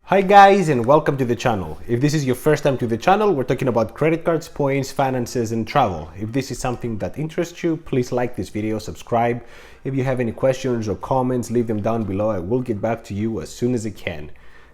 Hi guys, and welcome to the channel. If this is your first time to the channel, we're talking about credit cards, points, finances, and travel. If this is something that interests you, please like this video, subscribe. If you have any questions or comments, leave them down below. I will get back to you as soon as I can.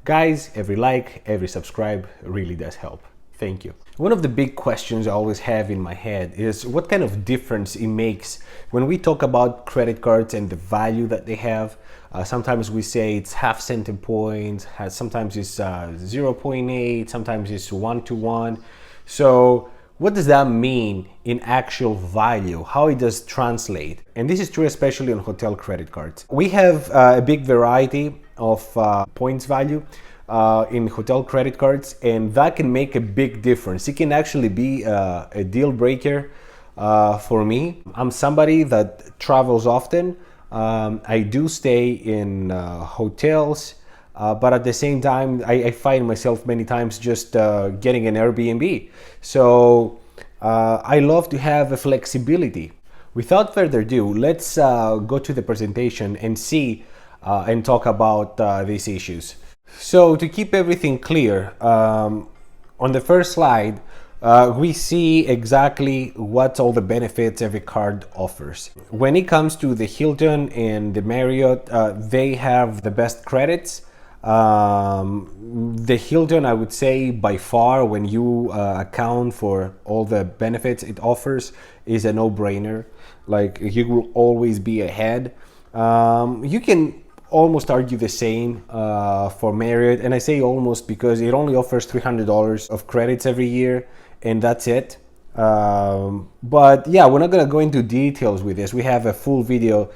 Guys, every like, every subscribe really does help. Thank you. One of the big questions I always have in my head is what kind of difference it makes when we talk about credit cards and the value that they have. Sometimes we say it's half cent in points, sometimes it's 0.8, sometimes it's 1-to-1. So what does that mean in actual value? How it does translate? And this is true especially on hotel credit cards. We have a big variety of points value in hotel credit cards, and that can make a big difference. It can actually be a deal breaker for me. I'm somebody that travels often. I do stay in hotels, but at the same time, I find myself many times just getting an Airbnb. So I love to have a flexibility. Without further ado, let's go to the presentation and see and talk about these issues. So to keep everything clear, on the first slide, we see exactly what all the benefits every card offers. When it comes to the Hilton and the Marriott, they have the best credits. The Hilton, I would say by far, when you account for all the benefits it offers, is a no-brainer. Like, you will always be ahead. You can almost argue the same for Marriott, and I say almost because it only offers $300 of credits every year, and that's it. But yeah, we're not gonna go into details with this. We have a full video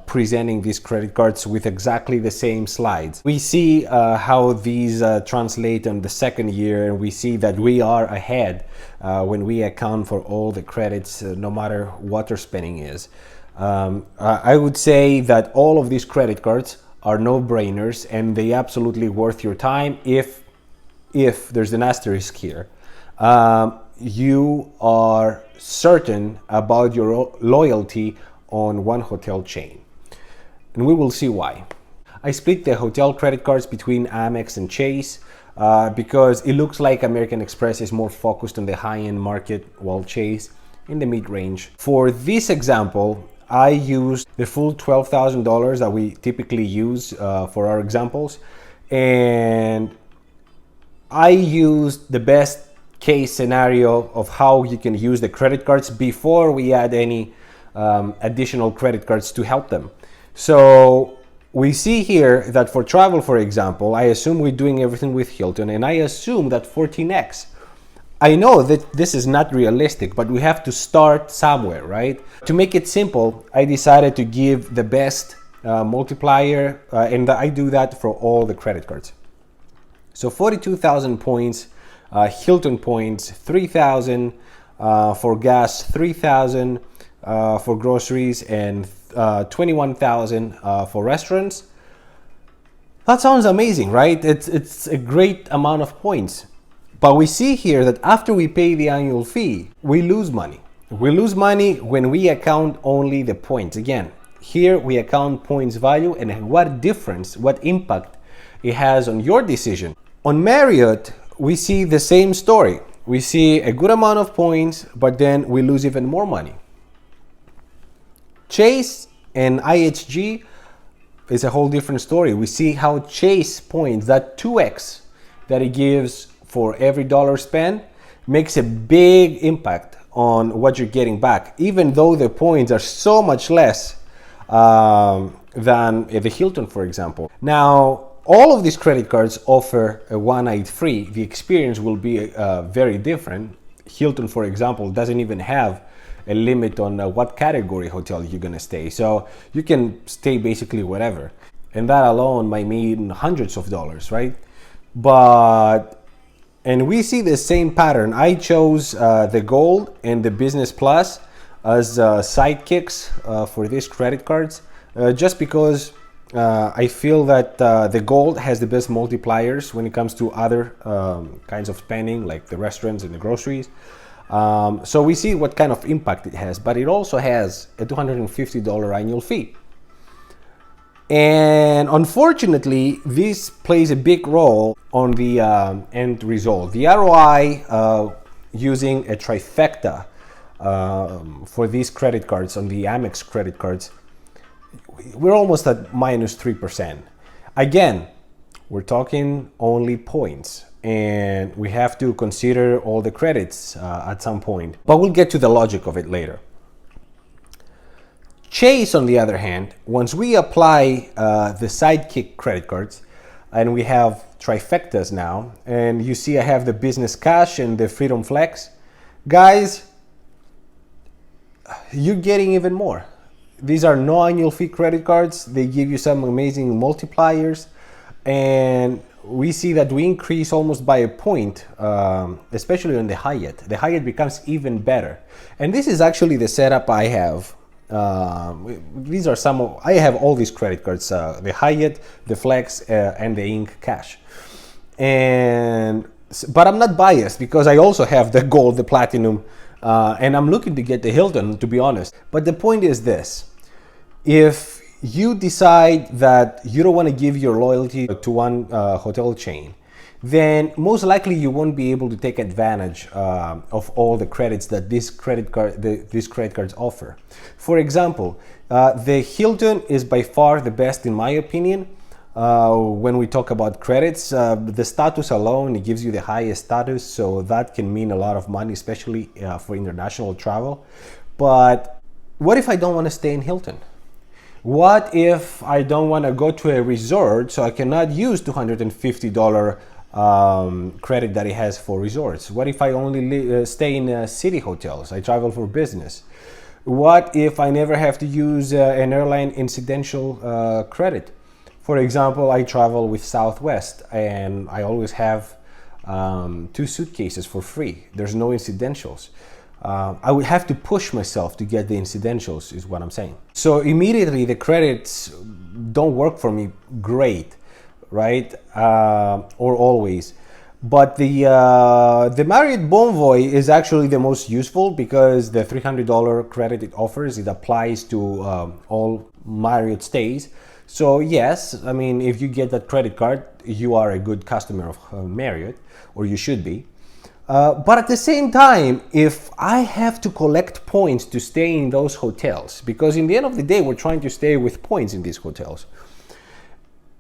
presenting these credit cards with exactly the same slides. We see how these translate on the second year, and we see that we are ahead when we account for all the credits, no matter what our spending is. I would say that all of these credit cards are no-brainers, and they absolutely worth your time if there's an asterisk here. You are certain about your loyalty on one hotel chain, and we will see why. I split the hotel credit cards between Amex and Chase because it looks like American Express is more focused on the high-end market, while Chase in the mid-range. For this example, I used the full $12,000 that we typically use for our examples, and I used the best case scenario of how you can use the credit cards before we add any additional credit cards to help them. So we see here that for travel, for example, I assume we're doing everything with Hilton, and I assume that 14x. I know that this is not realistic, but we have to start somewhere, right? To make it simple, I decided to give the best multiplier, and I do that for all the credit cards. So 42,000 points, Hilton points, 3,000 for gas, 3,000 for groceries, and 21,000 for restaurants. That sounds amazing, right? It's a great amount of points. But we see here that after we pay the annual fee, we lose money. We lose money when we account only the points. Again, here we account points value and what difference, what impact it has on your decision. On Marriott, we see the same story. We see a good amount of points, but then we lose even more money. Chase and IHG is a whole different story. We see how Chase points, that 2x that it gives for every dollar spent, makes a big impact on what you're getting back, even though the points are so much less than the Hilton, for example. Now, all of these credit cards offer a one-night free. The experience will be very different. Hilton, for example, doesn't even have a limit on what category hotel you're gonna stay. So you can stay basically whatever. And that alone might mean hundreds of dollars, right? And we see the same pattern. I chose the Gold and the Business Plus as sidekicks for these credit cards, just because I feel that the Gold has the best multipliers when it comes to other kinds of spending, like the restaurants and the groceries. So we see what kind of impact it has, but it also has a $250 annual fee. And unfortunately, this plays a big role on the end result. The ROI using a trifecta for these credit cards, on the Amex credit cards, we're almost at minus 3%. Again, we're talking only points, and we have to consider all the credits at some point. But we'll get to the logic of it later. Chase, on the other hand, once we apply the Sidekick credit cards, and we have trifectas now, and you see I have the Business Cash and the Freedom Flex, guys, you're getting even more. These are no annual fee credit cards. They give you some amazing multipliers, and we see that we increase almost by a point, especially on the Hyatt. The Hyatt becomes even better. And this is actually the setup I have. These are some of, I have all these credit cards, the Hyatt, the Flex, and the Ink Cash. But I'm not biased because I also have the Gold, the Platinum, and I'm looking to get the Hilton, to be honest. But the point is this: if you decide that you don't want to give your loyalty to one hotel chain, then most likely you won't be able to take advantage of all the credits that these credit cards offer. For example, the Hilton is by far the best in my opinion. When we talk about credits, the status alone, it gives you the highest status, so that can mean a lot of money, especially for international travel. But what if I don't want to stay in Hilton? What if I don't want to go to a resort, so I cannot use $250 credit that it has for resorts? What if I only stay in city hotels? I travel for business. What if I never have to use an airline incidental credit? For example, I travel with Southwest and I always have 2 suitcases for free. There's no incidentals. I would have to push myself to get the incidentals, is what I'm saying. So immediately the credits don't work for me great, right? Or always. But the Marriott Bonvoy is actually the most useful because the $300 credit it offers, it applies to all Marriott stays. So yes, I mean, if you get that credit card, you are a good customer of Marriott, or you should be. But at the same time, if I have to collect points to stay in those hotels, because in the end of the day, we're trying to stay with points in these hotels.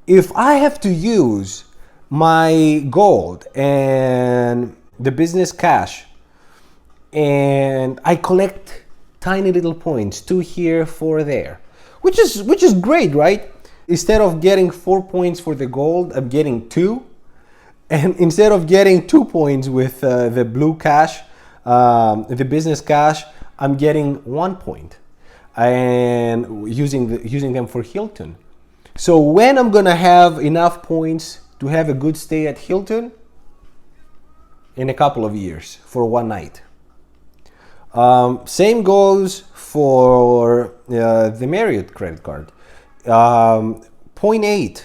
If I have to use my Gold and the Business Cash, and I collect tiny little points, 2 here, 4 there, which is great, right? Instead of getting 4 points for the Gold, I'm getting 2. And instead of getting 2 points with the Blue Cash, the Business Cash, I'm getting 1 point, and using them for Hilton. So when I'm gonna have enough points to have a good stay at Hilton? In a couple of years for one night. Same goes for the Marriott credit card. 0.8.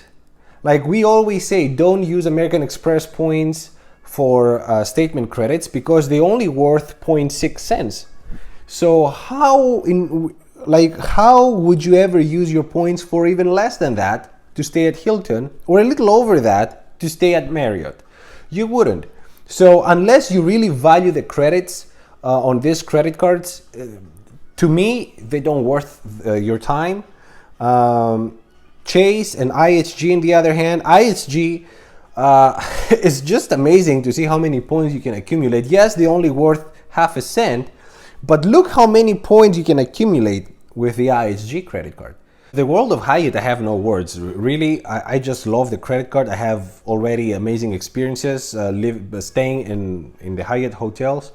Like we always say, don't use American Express points for statement credits because they only worth 0.6 cents. So how would you ever use your points for even less than that to stay at Hilton, or a little over that to stay at Marriott? You wouldn't. So unless you really value the credits on these credit cards, to me, they don't worth your time. Chase and IHG, on the other hand, IHG is just amazing to see how many points you can accumulate. Yes, they only worth half a cent, but look how many points you can accumulate with the IHG credit card. The world of Hyatt, I have no words. Really, I just love the credit card. I have already amazing experiences staying in the Hyatt hotels.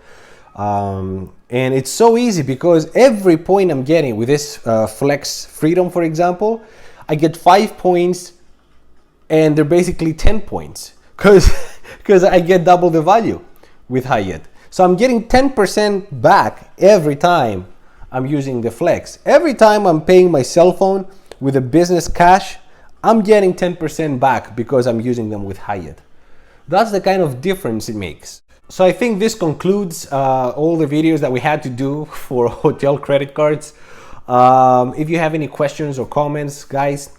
And it's so easy because every point I'm getting with this Flex Freedom, for example, I get 5 points and they're basically 10 points because I get double the value with Hyatt. So I'm getting 10% back every time I'm using the Flex. Every time I'm paying my cell phone with a Business Cash, I'm getting 10% back because I'm using them with Hyatt. That's the kind of difference it makes. So I think this concludes all the videos that we had to do for hotel credit cards. If you have any questions or comments, guys,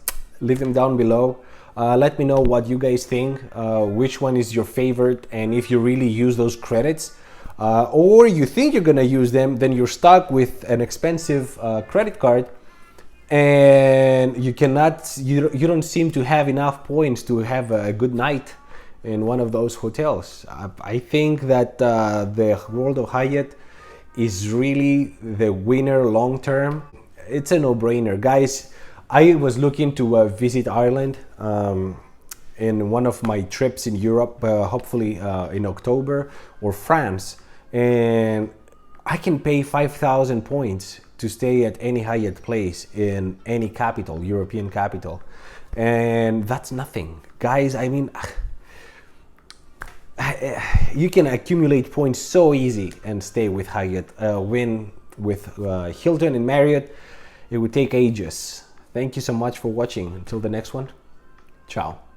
leave them down below. Let me know what you guys think, which one is your favorite, and if you really use those credits, or you think you're gonna use them, then you're stuck with an expensive credit card, and you don't seem to have enough points to have a good night in one of those hotels. I think that the World of Hyatt is really the winner long term. It's a no-brainer, guys. I was looking to visit Ireland in one of my trips in Europe, hopefully in October, or France, and I can pay 5,000 points to stay at any Hyatt place in any capital, European capital, and that's nothing, guys. I mean, you can accumulate points so easy and stay with Hyatt. Win with Hilton and Marriott, it would take ages. Thank you so much for watching. Until the next one, ciao.